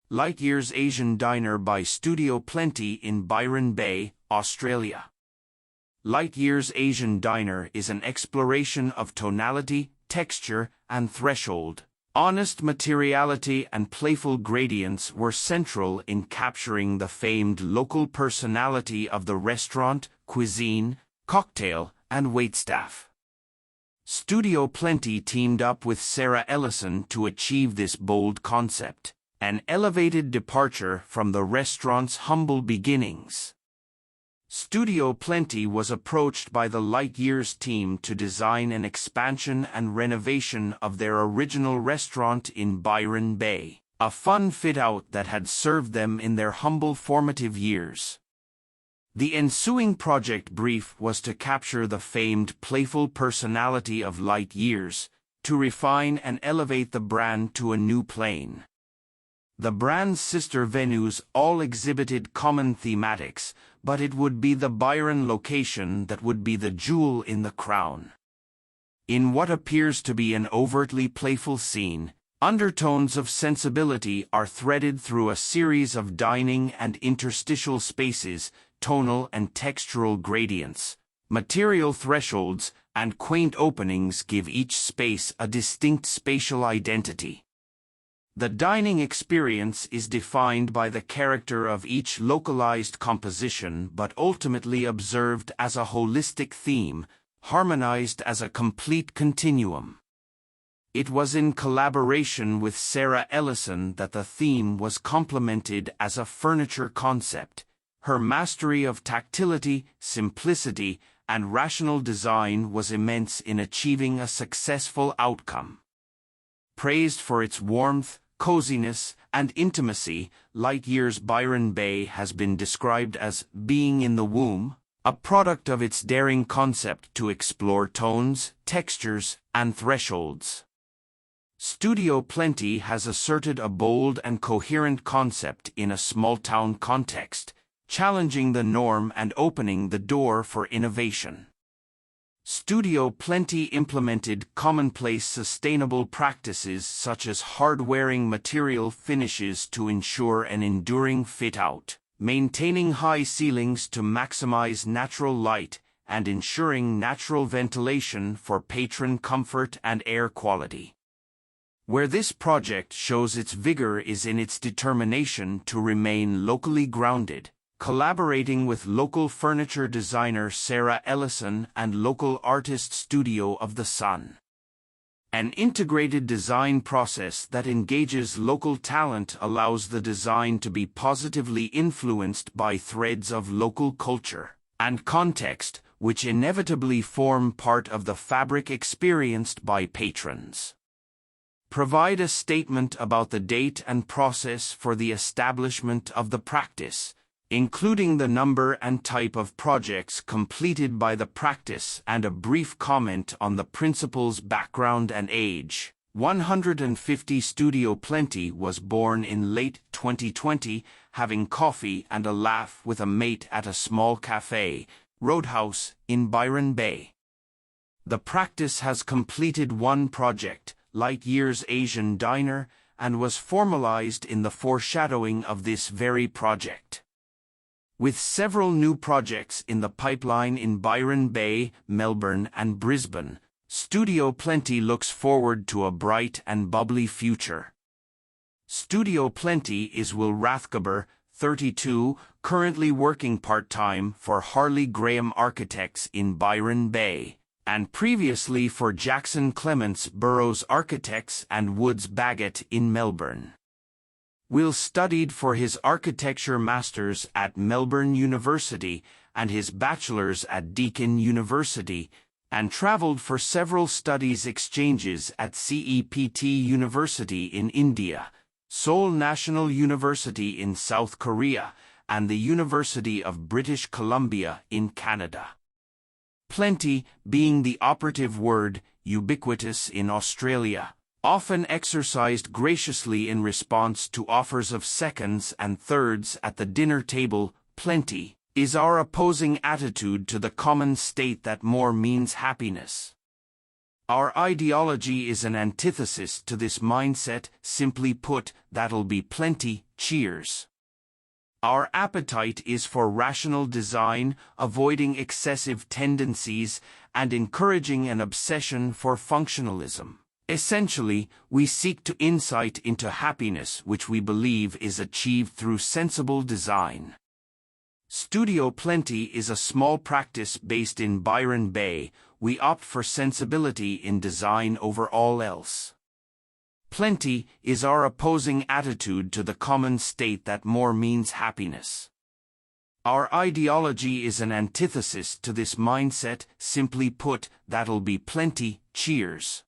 Lightyear's Asian Diner by Studio Plenty in Byron Bay, Australia. Lightyear's Asian Diner is an exploration of tonality, texture, and threshold. Honest materiality and playful gradients were central in capturing the famed local personality of the restaurant, cuisine, cocktail, and waitstaff. Studio Plenty teamed up with Sarah Ellison to achieve this bold concept, an elevated departure from the restaurant's humble beginnings. Studio Plenty was approached by the Lightyear's team to design an expansion and renovation of their original restaurant in Byron Bay, a fun fit-out that had served them in their humble formative years. The ensuing project brief was to capture the famed playful personality of Lightyear's, to refine and elevate the brand to a new plane. The brand's sister venues all exhibited common thematics, but it would be the Byron location that would be the jewel in the crown. In what appears to be an overtly playful scene, undertones of sensibility are threaded through a series of dining and interstitial spaces, tonal and textural gradients, material thresholds, and quaint openings give each space a distinct spatial identity. The dining experience is defined by the character of each localized composition but ultimately observed as a holistic theme, harmonized as a complete continuum. It was in collaboration with Sarah Ellison that the theme was complemented as a furniture concept. Her mastery of tactility, simplicity, and rational design was immense in achieving a successful outcome. Praised for its warmth, coziness, and intimacy, Lightyear's Byron Bay has been described as being in the womb, a product of its daring concept to explore tones, textures, and thresholds. Studio Plenty has asserted a bold and coherent concept in a small-town context, challenging the norm and opening the door for innovation. Studio Plenty implemented commonplace sustainable practices such as hard-wearing material finishes to ensure an enduring fit-out, maintaining high ceilings to maximize natural light, and ensuring natural ventilation for patron comfort and air quality. Where this project shows its vigor is in its determination to remain locally grounded, collaborating with local furniture designer Sarah Ellison and local artist Studio of the Sun. An integrated design process that engages local talent allows the design to be positively influenced by threads of local culture and context, which inevitably form part of the fabric experienced by patrons. Provide a statement about the date and process for the establishment of the practice, including the number and type of projects completed by the practice and a brief comment on the principal's background and age. 150 Studio Plenty was born in late 2020, having coffee and a laugh with a mate at a small cafe, Roadhouse, in Byron Bay. The practice has completed one project, Lightyear's Asian Diner, and was formalized in the foreshadowing of this very project. With several new projects in the pipeline in Byron Bay, Melbourne, and Brisbane, Studio Plenty looks forward to a bright and bubbly future. Studio Plenty is Will Rathgeber, 32, currently working part-time for Harley Graham Architects in Byron Bay, and previously for Jackson Clements Burrows Architects and Woods Bagot in Melbourne. Will studied for his architecture master's at Melbourne University and his bachelor's at Deakin University, and travelled for several studies exchanges at CEPT University in India, Seoul National University in South Korea, and the University of British Columbia in Canada. Plenty, being the operative word, ubiquitous in Australia, often exercised graciously in response to offers of seconds and thirds at the dinner table. Plenty is our opposing attitude to the common state that more means happiness. Our ideology is an antithesis to this mindset. Simply put, that'll be plenty, cheers. Our appetite is for rational design, avoiding excessive tendencies, and encouraging an obsession for functionalism. Essentially, we seek to insight into happiness, which we believe is achieved through sensible design. Studio Plenty is a small practice based in Byron Bay. We opt for sensibility in design over all else. Plenty is our opposing attitude to the common state that more means happiness. Our ideology is an antithesis to this mindset. Simply put, that'll be plenty, cheers.